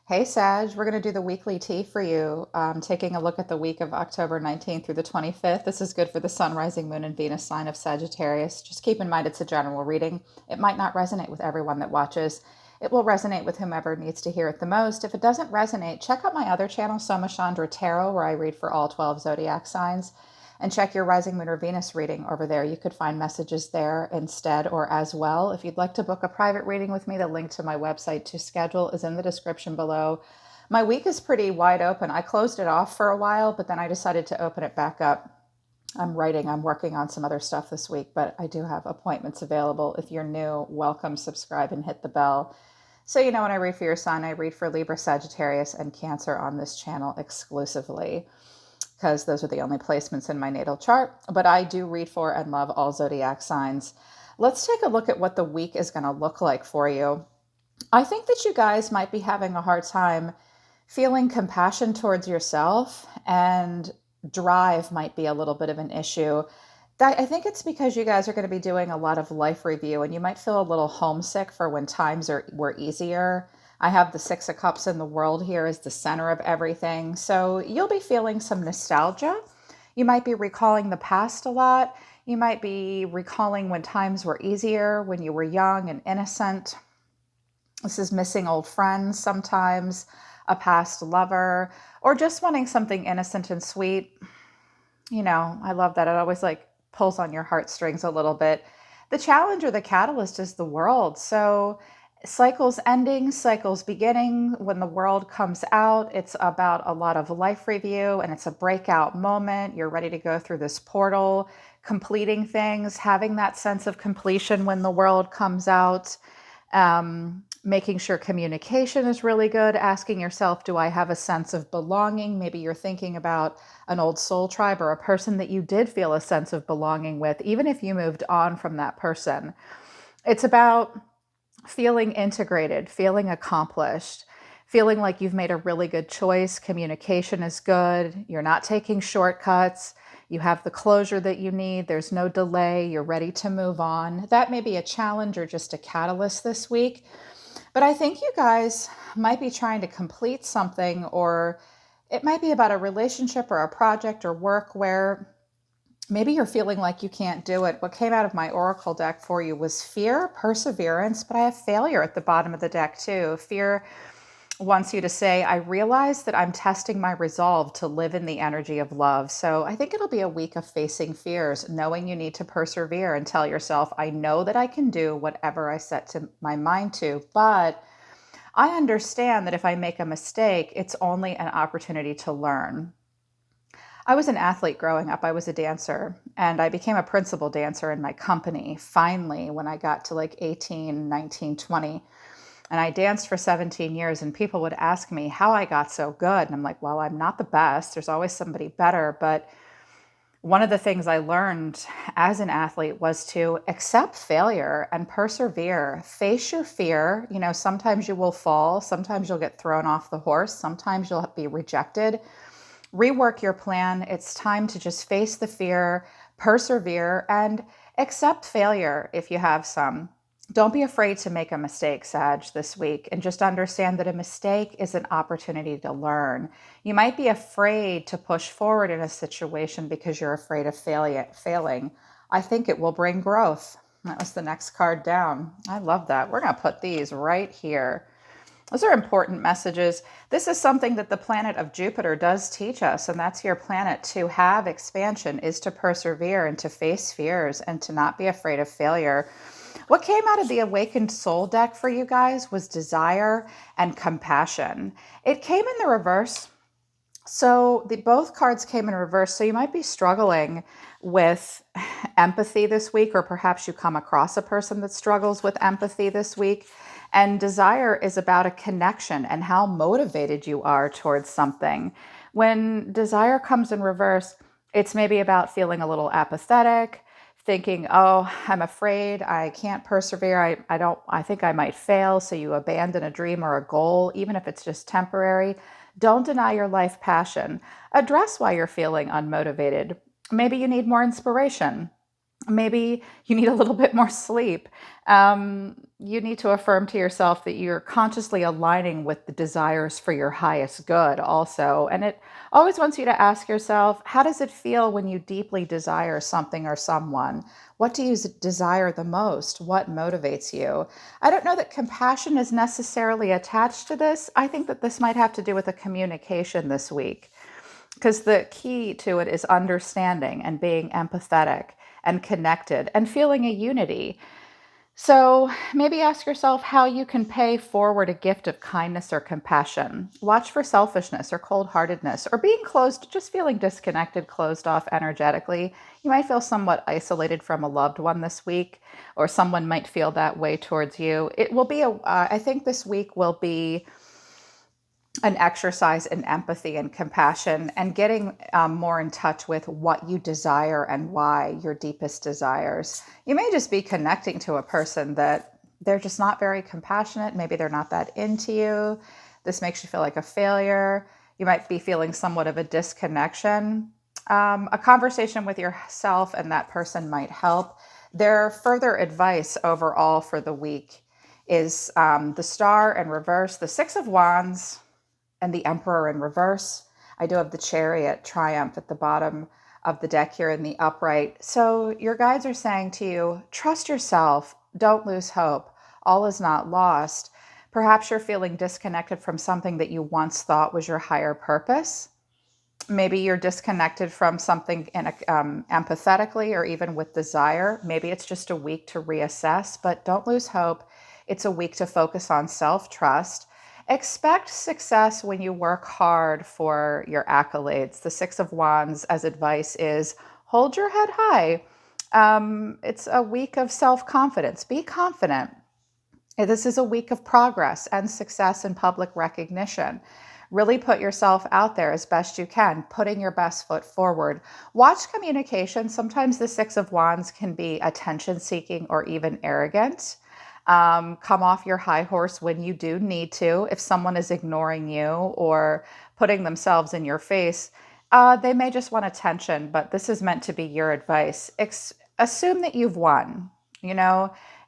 Hey Sag, we're going to do the weekly tea for you, taking a look at the week of October 19th through the 25th. This is good for the Sun, Rising, Moon, and Venus sign of Sagittarius. Just keep in mind it's a general reading. It might not resonate with everyone that watches. It will resonate with whomever needs to hear it the most. If it doesn't resonate, check out my other channel, Soma Chandra Tarot, where I read for all 12 zodiac signs. And check your Rising Moon or Venus reading over there. You could find messages there instead or as well. If you'd like to book a private reading with me, the link to my website to schedule is in the description below. My week is pretty wide open. I closed it off for a while, but then I decided to open it back up. I'm working on some other stuff this week, but I do have appointments available. If you're new, welcome, subscribe, and hit the bell. So you know when I read for your sign, I read for Libra, Sagittarius, and Cancer on this channel exclusively, because those are the only placements in my natal chart. But I do read for and love all zodiac signs. Let's take a look at what the week is going to look like for you. I think that you guys might be having a hard time feeling compassion towards yourself, and drive might be a little bit of an issue. I think it's because you guys are going to be doing a lot of life review, and you might feel a little homesick for when were easier. I have the Six of Cups in the world here as the center of everything. So you'll be feeling some nostalgia. You might be recalling the past a lot. You might be recalling when times were easier, when you were young and innocent. This is missing old friends sometimes, a past lover, or just wanting something innocent and sweet. You know, I love that. It always pulls on your heartstrings a little bit. The challenge or the catalyst is the world. So cycles ending, cycles beginning. When the world comes out, it's about a lot of life review, and it's a breakout moment. You're ready to go through this portal, completing things, having that sense of completion when the world comes out. Making sure communication is really good, asking yourself, do I have a sense of belonging? Maybe you're thinking about an old soul tribe or a person that you did feel a sense of belonging with, even if you moved on from that person. It's about feeling integrated, feeling accomplished, feeling like you've made a really good choice. Communication is good. You're not taking shortcuts. You have the closure that you need. There's no delay. You're ready to move on. That may be a challenge or just a catalyst this week. But I think you guys might be trying to complete something, or it might be about a relationship or a project or work where maybe you're feeling like you can't do it. What came out of my oracle deck for you was fear, perseverance, but I have failure at the bottom of the deck too. Fear wants you to say, I realize that I'm testing my resolve to live in the energy of love. So I think it'll be a week of facing fears, knowing you need to persevere and tell yourself, I know that I can do whatever I set to my mind to, but I understand that if I make a mistake, it's only an opportunity to learn. I was an athlete growing up. I was a dancer, and I became a principal dancer in my company finally when I got to 18, 19, 20. And I danced for 17 years, and people would ask me how I got so good. And I'm like, well, I'm not the best. There's always somebody better. But one of the things I learned as an athlete was to accept failure and persevere. Face your fear. You know, sometimes you will fall. Sometimes you'll get thrown off the horse. Sometimes you'll be rejected. Rework your plan. It's time to just face the fear, persevere, and accept failure if you have some. Don't be afraid to make a mistake, Sag, this week, and just understand that a mistake is an opportunity to learn. You might be afraid to push forward in a situation because you're afraid of failing. I think it will bring growth. That was the next card down. I love that. We're going to put these right here. Those are important messages. This is something that the planet of Jupiter does teach us, and that's your planet. To have expansion is to persevere and to face fears and to not be afraid of failure. What came out of the Awakened Soul deck for you guys was desire and compassion. It came in the reverse. So both cards came in reverse. So you might be struggling with empathy this week, or perhaps you come across a person that struggles with empathy this week. And desire is about a connection and how motivated you are towards something. When desire comes in reverse, it's maybe about feeling a little apathetic, thinking, oh, I'm afraid, I can't persevere, I think I might fail. So you abandon a dream or a goal, even if it's just temporary. Don't deny your life passion. Address why you're feeling unmotivated. Maybe you need more inspiration. Maybe you need a little bit more sleep. You need to affirm to yourself that you're consciously aligning with the desires for your highest good also. And it always wants you to ask yourself, how does it feel when you deeply desire something or someone? What do you desire the most? What motivates you? I don't know that compassion is necessarily attached to this. I think that this might have to do with a communication this week, because the key to it is understanding and being empathetic and connected and feeling a unity. So maybe ask yourself how you can pay forward a gift of kindness or compassion. Watch for selfishness or cold-heartedness or being closed, just feeling disconnected, closed off energetically. You might feel somewhat isolated from a loved one this week, or someone might feel that way towards you. It will be I think this week will be an exercise in empathy and compassion, and getting more in touch with what you desire and why, your deepest desires. You may just be connecting to a person that they're just not very compassionate. Maybe they're not that into you. This makes you feel like a failure. You might be feeling somewhat of a disconnection. A conversation with yourself and that person might help. Their further advice overall for the week is the Star in reverse, the Six of Wands, and the Emperor in reverse. I do have the Chariot Triumph at the bottom of the deck here in the upright. So your guides are saying to you, trust yourself, don't lose hope, all is not lost. Perhaps you're feeling disconnected from something that you once thought was your higher purpose. Maybe you're disconnected from something empathetically or even with desire. Maybe it's just a week to reassess, but don't lose hope. It's a week to focus on self-trust. Expect success when you work hard for your accolades. The Six of Wands as advice is hold your head high. It's a week of self-confidence. Be confident. This is a week of progress and success and public recognition. Really put yourself out there as best you can, putting your best foot forward. Watch communication. Sometimes the Six of Wands can be attention-seeking or even arrogant. Come off your high horse when you do need to. If someone is ignoring you or putting themselves in your face, they may just want attention, but this is meant to be your advice. Assume that you've won.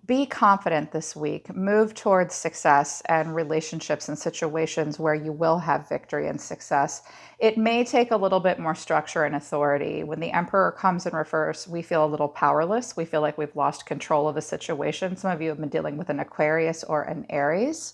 Be confident this week. Move towards success and relationships and situations where you will have victory and success. It may take a little bit more structure and authority. When the Emperor comes in reverse, we feel a little powerless. We feel like we've lost control of the situation. Some of you have been dealing with an Aquarius or an Aries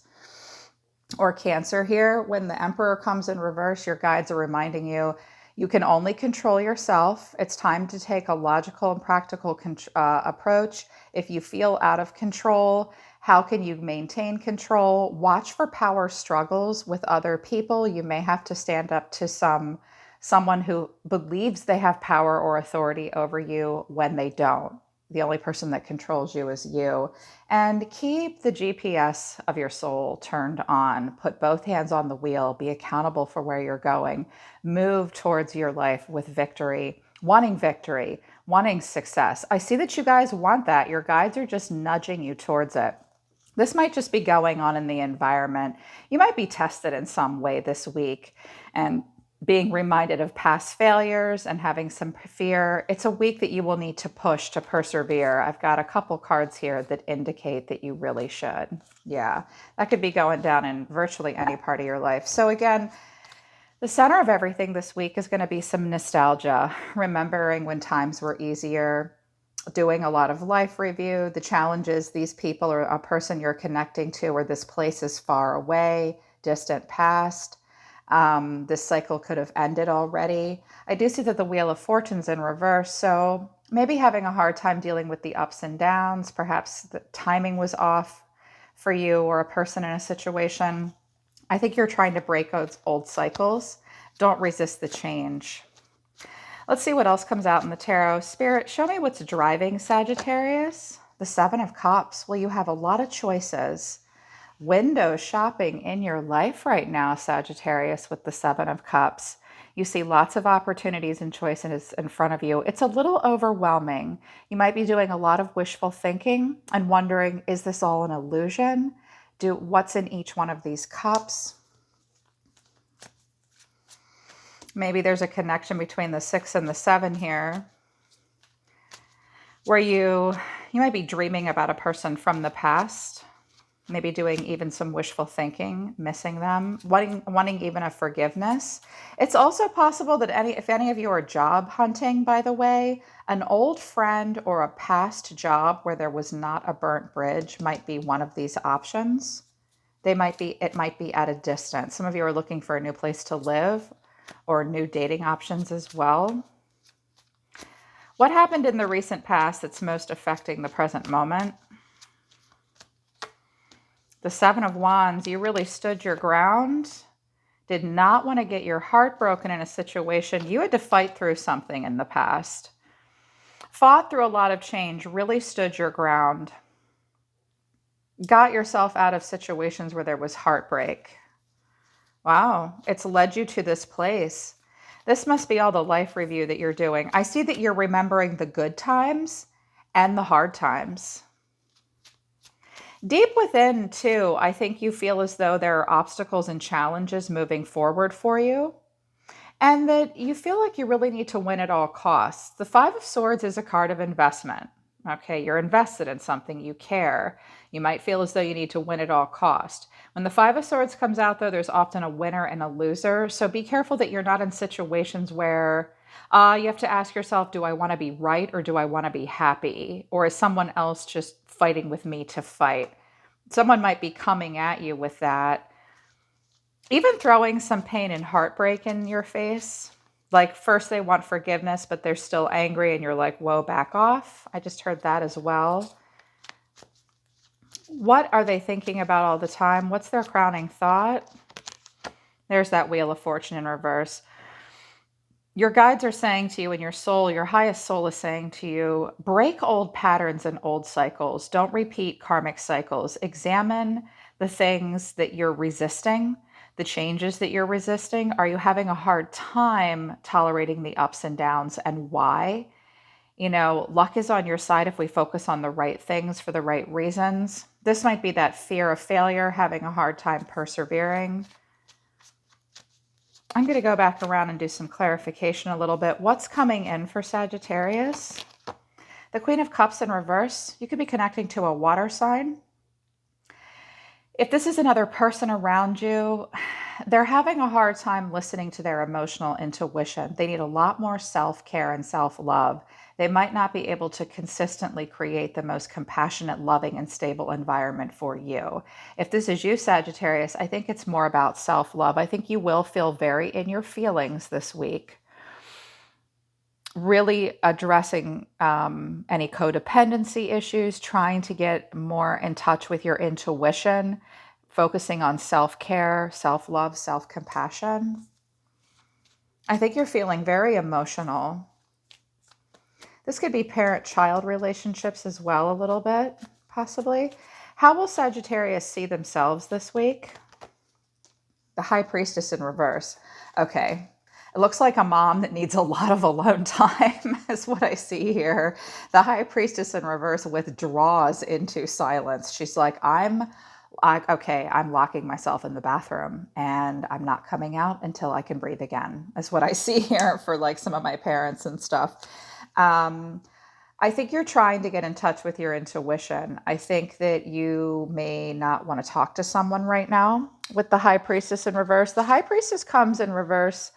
or Cancer here. When the Emperor comes in reverse, your guides are reminding you, you can only control yourself. It's time to take a logical and practical approach. If you feel out of control, how can you maintain control? Watch for power struggles with other people. You may have to stand up to someone who believes they have power or authority over you when they don't. The only person that controls you is you. And keep the GPS of your soul turned on. Put both hands on the wheel. Be accountable for where you're going. Move towards your life with victory, wanting success. I see that you guys want that. Your guides are just nudging you towards it. This might just be going on in the environment. You might be tested in some way this week and being reminded of past failures and having some fear. It's a week that you will need to push to persevere. I've got a couple cards here that indicate that you really should. Yeah, that could be going down in virtually any part of your life. So again, the center of everything this week is going to be some nostalgia, remembering when times were easier, doing a lot of life review, the challenges these people or a person you're connecting to, or this place is far away, distant past. This cycle could have ended already. I do see that the Wheel of Fortune's in reverse, so maybe having a hard time dealing with the ups and downs. Perhaps the timing was off for you or a person in a situation. I think you're trying to break those old cycles. Don't resist the change. Let's see what else comes out in the tarot. Spirit, show me what's driving Sagittarius. The Seven of Cups. Well, you have a lot of choices. Window shopping in your life right now, Sagittarius, with the Seven of Cups. You see lots of opportunities and choices in front of you. It's a little overwhelming. You might be doing a lot of wishful thinking and wondering, is this all an illusion? What's in each one of these cups? Maybe there's a connection between the 6 and the 7 here. where you might be dreaming about a person from the past, maybe doing even some wishful thinking, missing them, wanting even a forgiveness. It's also possible that if any of you are job hunting, by the way, an old friend or a past job where there was not a burnt bridge might be one of these options. It might be at a distance. Some of you are looking for a new place to live or new dating options as well. What happened in the recent past that's most affecting the present moment? The Seven of Wands, you really stood your ground, did not want to get your heart broken in a situation. You had to fight through something in the past. Fought through a lot of change, really stood your ground. Got yourself out of situations where there was heartbreak. Wow, it's led you to this place. This must be all the life review that you're doing. I see that you're remembering the good times and the hard times. Deep within, too, I think you feel as though there are obstacles and challenges moving forward for you, and that you feel like you really need to win at all costs. The Five of Swords is a card of investment. Okay, you're invested in something, you care. You might feel as though you need to win at all cost. When the Five of Swords comes out, though, there's often a winner and a loser. So be careful that you're not in situations where you have to ask yourself, do I want to be right or do I want to be happy? Or is someone else just fighting with me to fight? Someone might be coming at you with that. Even throwing some pain and heartbreak in your face. Like first they want forgiveness, but they're still angry and you're like, whoa, back off. I just heard that as well. What are they thinking about all the time? What's their crowning thought? There's that Wheel of Fortune in reverse. Your guides are saying to you in your soul, your highest soul is saying to you, break old patterns and old cycles. Don't repeat karmic cycles. Examine the things that you're resisting, the changes that you're resisting. Are you having a hard time tolerating the ups and downs, and why? You know, luck is on your side if we focus on the right things for the right reasons. This might be that fear of failure, having a hard time persevering. I'm going to go back around and do some clarification a little bit. What's coming in for Sagittarius? The Queen of Cups in reverse. You could be connecting to a water sign. If this is another person around you, they're having a hard time listening to their emotional intuition. They need a lot more self-care and self-love. They might not be able to consistently create the most compassionate, loving, and stable environment for you. If this is you, Sagittarius, I think it's more about self-love. I think you will feel very in your feelings this week. Really addressing any codependency issues, trying to get more in touch with your intuition, focusing on self-care, self-love, self-compassion. I think you're feeling very emotional. This could be parent-child relationships as well, a little bit, possibly. How will Sagittarius see themselves this week? The High Priestess in reverse. Okay. It looks like a mom that needs a lot of alone time is what I see here. The High Priestess in reverse withdraws into silence. She's like, I'm locking myself in the bathroom and I'm not coming out until I can breathe again, is what I see here for like some of my parents and stuff. I think you're trying to get in touch with your intuition. I think that you may not want to talk to someone right now with the High Priestess in reverse. The High Priestess comes in reverse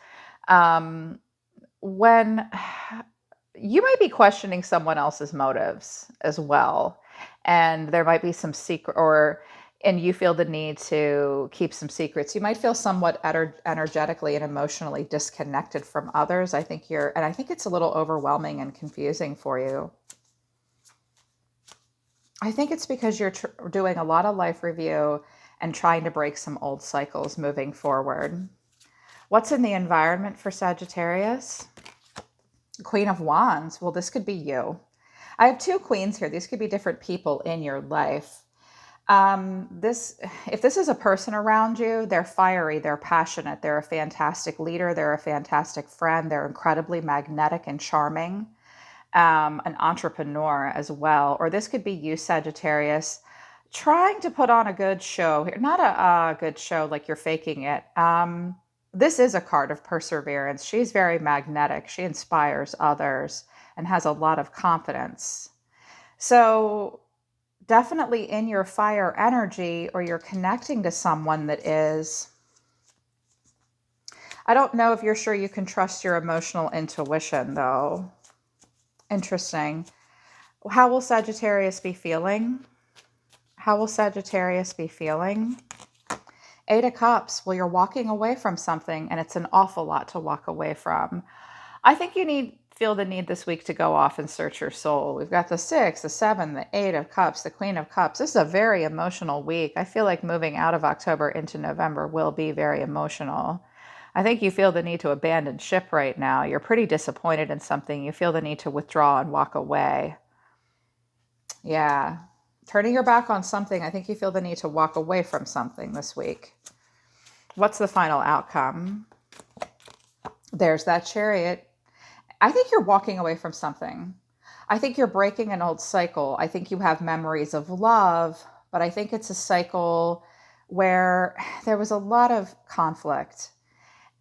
when you might be questioning someone else's motives as well. And there might be some secret and you feel the need to keep some secrets. You might feel somewhat energetically and emotionally disconnected from others. I think it's a little overwhelming and confusing for you. I think it's because you're doing a lot of life review and trying to break some old cycles moving forward. What's in the environment for Sagittarius? Queen of Wands. Well, this could be you. I have two queens here. These could be different people in your life. If this is a person around you, they're fiery, they're passionate, they're a fantastic leader, they're a fantastic friend, they're incredibly magnetic and charming, an entrepreneur as well. Or this could be you, Sagittarius, trying to put on a good show here. Not a good show like you're faking it. This is a card of perseverance. She's very magnetic. She inspires others and has a lot of confidence. So definitely in your fire energy, or you're connecting to someone that is, I don't know if you're sure you can trust your emotional intuition though. Interesting. How will Sagittarius be feeling? How will Sagittarius be feeling? Eight of Cups. Well, you're walking away from something, and it's an awful lot to walk away from. I think you feel the need this week to go off and search your soul. We've got the 6, the 7, the 8 of Cups, the Queen of Cups. This is a very emotional week. I feel like moving out of October into November will be very emotional. I think you feel the need to abandon ship right now. You're pretty disappointed in something. You feel the need to withdraw and walk away. Yeah. Turning your back on something, I think you feel the need to walk away from something this week. What's the final outcome? There's that Chariot. I think you're walking away from something. I think you're breaking an old cycle. I think you have memories of love, but I think it's a cycle where there was a lot of conflict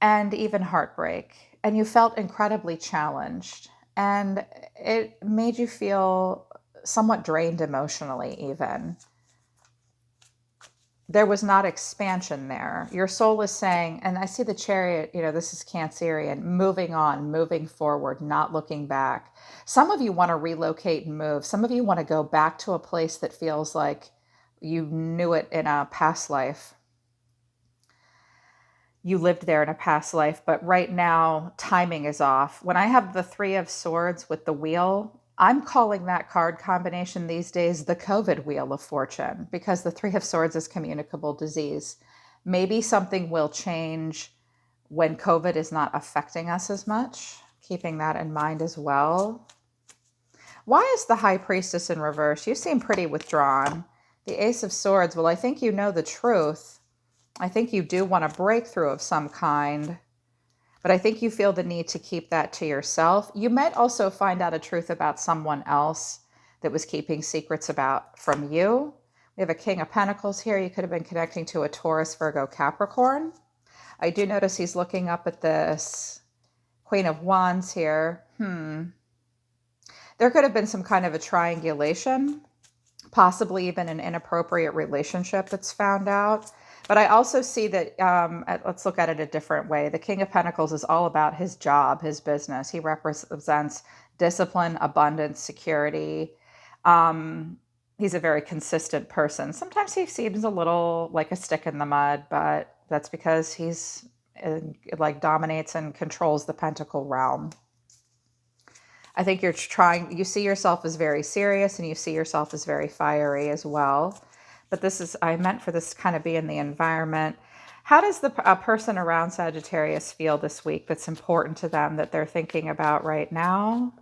and even heartbreak, and you felt incredibly challenged, and it made you feel somewhat drained emotionally even. There was not expansion there. Your soul is saying, and I see the Chariot, this is Cancerian, moving on, moving forward, not looking back. Some of you want to relocate and move. Some of you want to go back to a place that feels like you knew it in a past life. You lived there in a past life, but right now timing is off. When I have the 3 of Swords with the wheel, I'm calling that card combination these days the COVID Wheel of Fortune, because the 3 of Swords is communicable disease. Maybe something will change when COVID is not affecting us as much, keeping that in mind as well. Why is the High Priestess in reverse? You seem pretty withdrawn. The Ace of Swords, well, I think you know the truth. I think you do want a breakthrough of some kind, but I think you feel the need to keep that to yourself. You might also find out a truth about someone else that was keeping secrets about from you. We have a King of Pentacles here. You could have been connecting to a Taurus, Virgo, Capricorn. I do notice he's looking up at this Queen of Wands here. There could have been some kind of a triangulation, possibly even an inappropriate relationship that's found out. But I also see that, let's look at it a different way. The King of Pentacles is all about his job, his business. He represents discipline, abundance, security. He's a very consistent person. Sometimes he seems a little like a stick in the mud, but that's because he's dominates and controls the Pentacle realm. I think you see yourself as very serious, and you see yourself as very fiery as well. But I meant for this to kind of be in the environment. How does a person around Sagittarius feel this week that's important to them, that they're thinking about right now?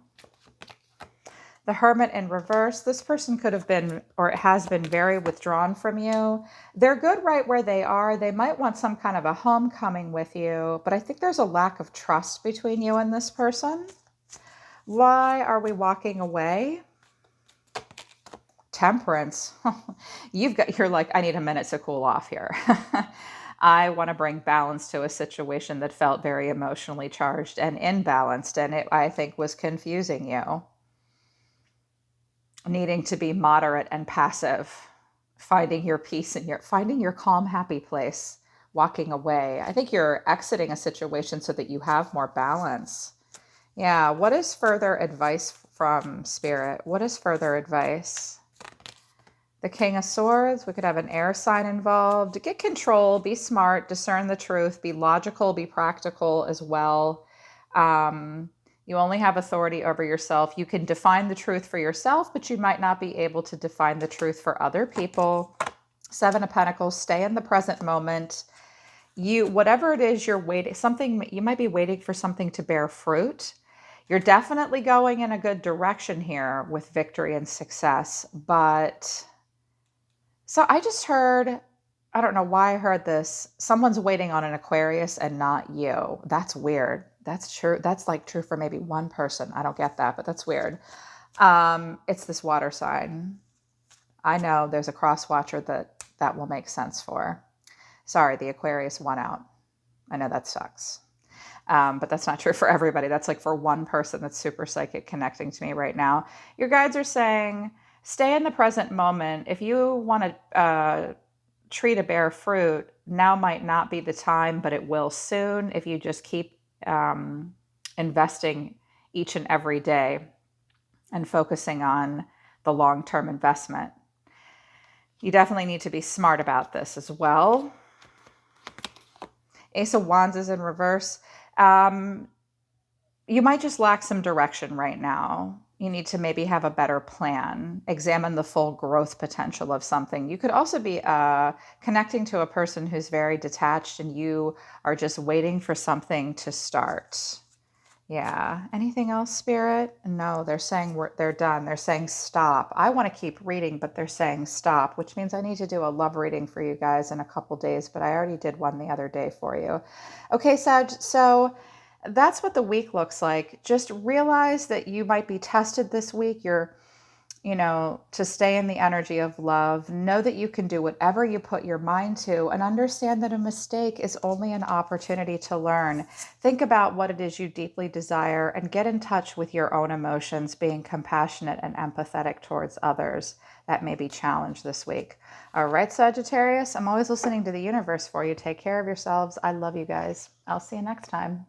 The Hermit in reverse. This person could have been, or has been, very withdrawn from you. They're good right where they are. They might want some kind of a homecoming with you, but I think there's a lack of trust between you and this person. Why are we walking away? Temperance. You're like, I need a minute to cool off here. I want to bring balance to a situation that felt very emotionally charged and imbalanced, and it, I think, was confusing you. Needing to be moderate and passive, finding your peace and finding your calm, happy place, walking away. I think you're exiting a situation so that you have more balance. Yeah, what is further advice from Spirit? What is further advice? The King of Swords, we could have an air sign involved. Get control, be smart, discern the truth, be logical, be practical as well. You only have authority over yourself. You can define the truth for yourself, but you might not be able to define the truth for other people. 7 of Pentacles, stay in the present moment. Whatever it is you're waiting, you might be waiting for something to bear fruit. You're definitely going in a good direction here with victory and success, but so I just heard, I don't know why I heard this. Someone's waiting on an Aquarius and not you. That's weird. That's true. That's like true for maybe one person. I don't get that, but that's weird. It's this water sign. I know there's a cross watcher that will make sense for. Sorry, the Aquarius won out. I know that sucks. But that's not true for everybody. That's like for one person that's super psychic connecting to me right now. Your guides are saying, stay in the present moment. If you want to tree to bear fruit, now might not be the time, but it will soon if you just keep investing each and every day and focusing on the long-term investment. You definitely need to be smart about this as well. Ace of Wands is in reverse. You might just lack some direction right now. You need to maybe have a better plan. Examine the full growth potential of something. You could also be connecting to a person who's very detached and you are just waiting for something to start. Yeah. Anything else, Spirit? No, they're saying they're done. They're saying stop. I want to keep reading, but they're saying stop, which means I need to do a love reading for you guys in a couple days, but I already did one the other day for you. Okay, Sag, so that's what the week looks like. Just realize that you might be tested this week. You're, to stay in the energy of love. Know that you can do whatever you put your mind to, and understand that a mistake is only an opportunity to learn. Think about what it is you deeply desire and get in touch with your own emotions, being compassionate and empathetic towards others. That may be challenged this week. All right, Sagittarius, I'm always listening to the universe for you. Take care of yourselves. I love you guys. I'll see you next time.